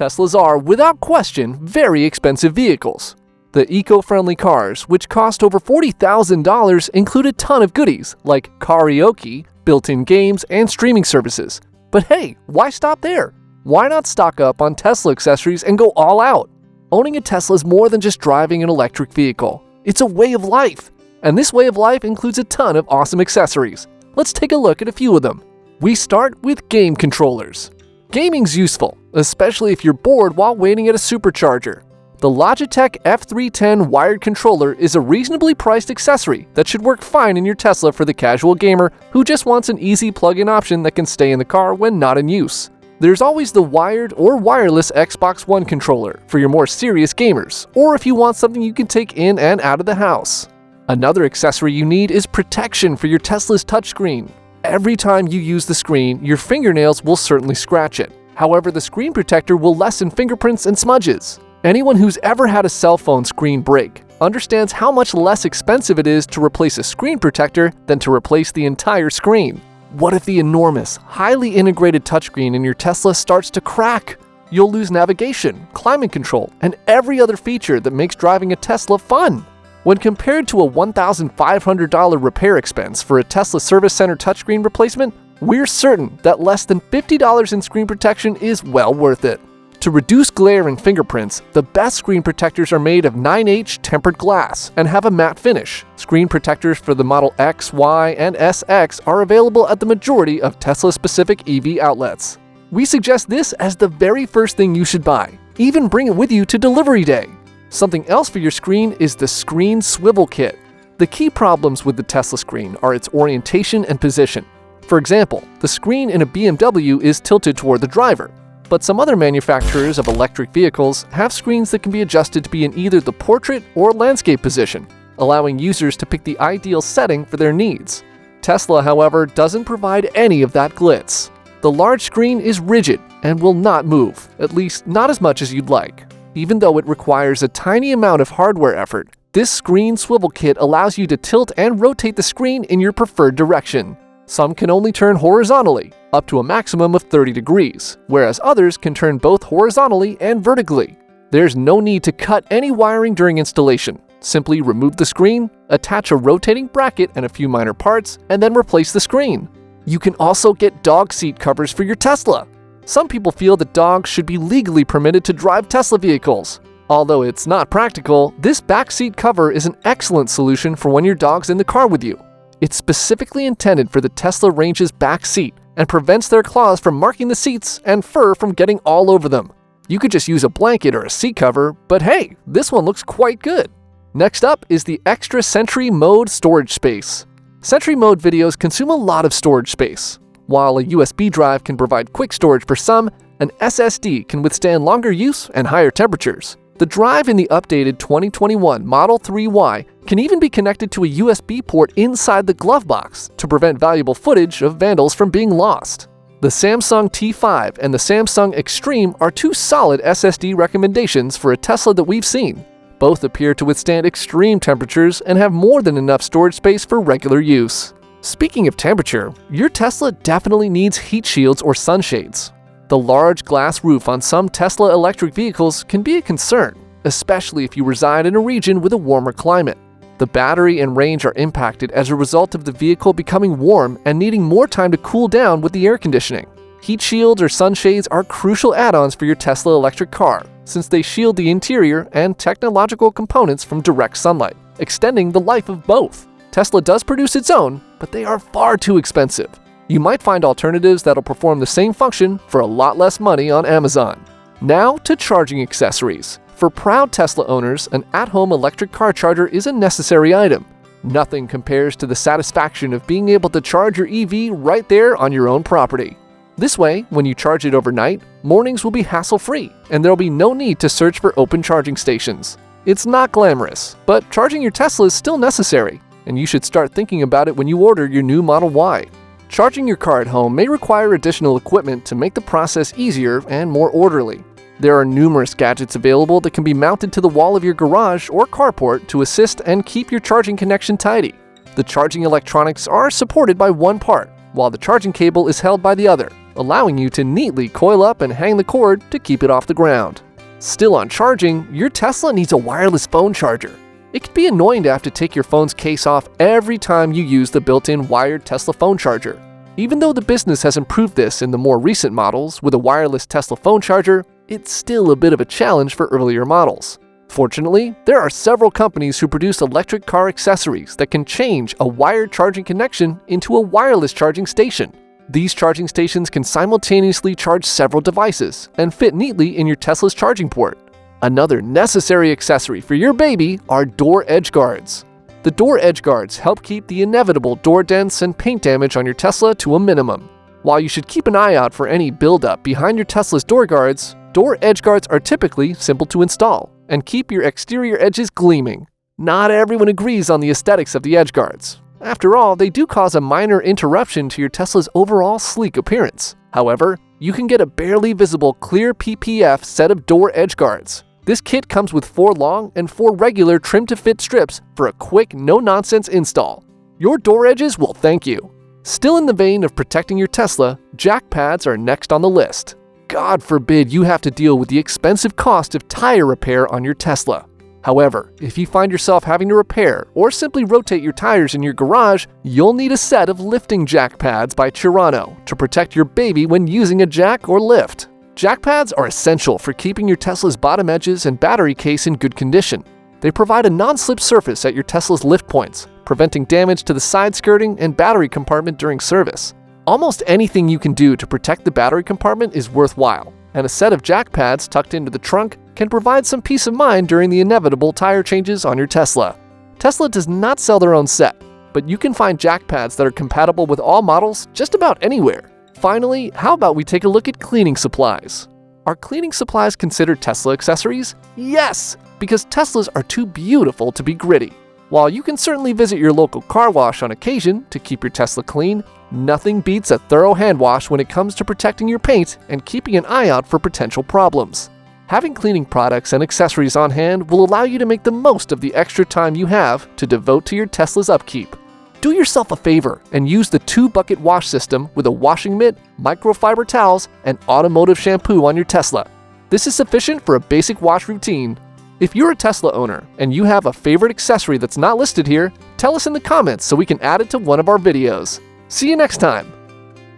Teslas are, without question, very expensive vehicles. The eco-friendly cars, which cost over $40,000, include a ton of goodies like Caraoke, built-in games, and streaming services. But hey, why stop there? Why not stock up on Tesla accessories and go all out? Owning a Tesla is more than just driving an electric vehicle. It's a way of life. And this way of life includes a ton of awesome accessories. Let's take a look at a few of them. We start with game controllers. Gaming's useful, especially if you're bored while waiting at a supercharger. The Logitech F310 wired controller is a reasonably priced accessory that should work fine in your Tesla for the casual gamer who just wants an easy plug-in option that can stay in the car when not in use. There's always the wired or wireless Xbox One controller for your more serious gamers, or if you want something you can take in and out of the house. Another accessory you need is protection for your Tesla's touchscreen. Every time you use the screen, your fingernails will certainly scratch it. However, the screen protector will lessen fingerprints and smudges. Anyone who's ever had a cell phone screen break understands how much less expensive it is to replace a screen protector than to replace the entire screen. What if the enormous, highly integrated touchscreen in your Tesla starts to crack? You'll lose navigation, climate control, and every other feature that makes driving a Tesla fun. When compared to a $1,500 repair expense for a Tesla Service Center touchscreen replacement, we're certain that less than $50 in screen protection is well worth it. To reduce glare and fingerprints, the best screen protectors are made of 9H tempered glass and have a matte finish. Screen protectors for the Model X, Y, and SX are available at the majority of Tesla-specific EV outlets. We suggest this as the very first thing you should buy. Even bring it with you to delivery day. Something else for your screen is the screen swivel kit. The key problems with the Tesla screen are its orientation and position. For example, the screen in a BMW is tilted toward the driver, but some other manufacturers of electric vehicles have screens that can be adjusted to be in either the portrait or landscape position, allowing users to pick the ideal setting for their needs. Tesla, however, doesn't provide any of that glitz. The large screen is rigid and will not move, at least not as much as you'd like. Even though it requires a tiny amount of hardware effort, this screen swivel kit allows you to tilt and rotate the screen in your preferred direction. Some can only turn horizontally, up to a maximum of 30 degrees, whereas others can turn both horizontally and vertically. There's no need to cut any wiring during installation. Simply remove the screen, attach a rotating bracket and a few minor parts, and then replace the screen. You can also get dog seat covers for your Tesla. Some people feel that dogs should be legally permitted to drive Tesla vehicles. Although it's not practical, this backseat cover is an excellent solution for when your dog's in the car with you. It's specifically intended for the Tesla Range's back seat and prevents their claws from marking the seats and fur from getting all over them. You could just use a blanket or a seat cover, but hey, this one looks quite good. Next up is the extra Sentry Mode storage space. Sentry Mode videos consume a lot of storage space. While a USB drive can provide quick storage for some, an SSD can withstand longer use and higher temperatures. The drive in the updated 2021 Model 3Y can even be connected to a USB port inside the glove box to prevent valuable footage of vandals from being lost. The Samsung T5 and the Samsung Extreme are two solid SSD recommendations for a Tesla that we've seen. Both appear to withstand extreme temperatures and have more than enough storage space for regular use. Speaking of temperature, your Tesla definitely needs heat shields or sunshades. The large glass roof on some Tesla electric vehicles can be a concern, especially if you reside in a region with a warmer climate. The battery and range are impacted as a result of the vehicle becoming warm and needing more time to cool down with the air conditioning. Heat shields or sunshades are crucial add-ons for your Tesla electric car, since they shield the interior and technological components from direct sunlight, extending the life of both. Tesla does produce its own, but they are far too expensive. You might find alternatives that'll perform the same function for a lot less money on Amazon. Now to charging accessories. For proud Tesla owners, an at-home electric car charger is a necessary item. Nothing compares to the satisfaction of being able to charge your EV right there on your own property. This way, when you charge it overnight, mornings will be hassle-free, and there'll be no need to search for open charging stations. It's not glamorous, but charging your Tesla is still necessary, and you should start thinking about it when you order your new Model Y. Charging your car at home may require additional equipment to make the process easier and more orderly. There are numerous gadgets available that can be mounted to the wall of your garage or carport to assist and keep your charging connection tidy. The charging electronics are supported by one part, while the charging cable is held by the other, allowing you to neatly coil up and hang the cord to keep it off the ground. Still on charging, your Tesla needs a wireless phone charger. It can be annoying to have to take your phone's case off every time you use the built-in wired Tesla phone charger. Even though the business has improved this in the more recent models with a wireless Tesla phone charger, it's still a bit of a challenge for earlier models. Fortunately, there are several companies who produce electric car accessories that can change a wired charging connection into a wireless charging station. These charging stations can simultaneously charge several devices and fit neatly in your Tesla's charging port. Another necessary accessory for your baby are door edge guards. The door edge guards help keep the inevitable door dents and paint damage on your Tesla to a minimum. While you should keep an eye out for any buildup behind your Tesla's door guards, door edge guards are typically simple to install and keep your exterior edges gleaming. Not everyone agrees on the aesthetics of the edge guards. After all, they do cause a minor interruption to your Tesla's overall sleek appearance. However, you can get a barely visible clear PPF set of door edge guards. This kit comes with 4 long and 4 regular trim-to-fit strips for a quick, no-nonsense install. Your door edges will thank you. Still in the vein of protecting your Tesla, jack pads are next on the list. God forbid you have to deal with the expensive cost of tire repair on your Tesla. However, if you find yourself having to repair or simply rotate your tires in your garage, you'll need a set of lifting jack pads by Caraoke to protect your baby when using a jack or lift. Jack pads are essential for keeping your Tesla's bottom edges and battery case in good condition. They provide a non-slip surface at your Tesla's lift points, preventing damage to the side skirting and battery compartment during service. Almost anything you can do to protect the battery compartment is worthwhile, and a set of jack pads tucked into the trunk can provide some peace of mind during the inevitable tire changes on your Tesla. Tesla does not sell their own set, but you can find jack pads that are compatible with all models just about anywhere. Finally, how about we take a look at cleaning supplies? Are cleaning supplies considered Tesla accessories? Yes, because Teslas are too beautiful to be gritty. While you can certainly visit your local car wash on occasion to keep your Tesla clean, nothing beats a thorough hand wash when it comes to protecting your paint and keeping an eye out for potential problems. Having cleaning products and accessories on hand will allow you to make the most of the extra time you have to devote to your Tesla's upkeep. Do yourself a favor and use the 2-bucket wash system with a washing mitt, microfiber towels, and automotive shampoo on your Tesla. This is sufficient for a basic wash routine. If you're a Tesla owner and you have a favorite accessory that's not listed here, tell us in the comments so we can add it to one of our videos. See you next time!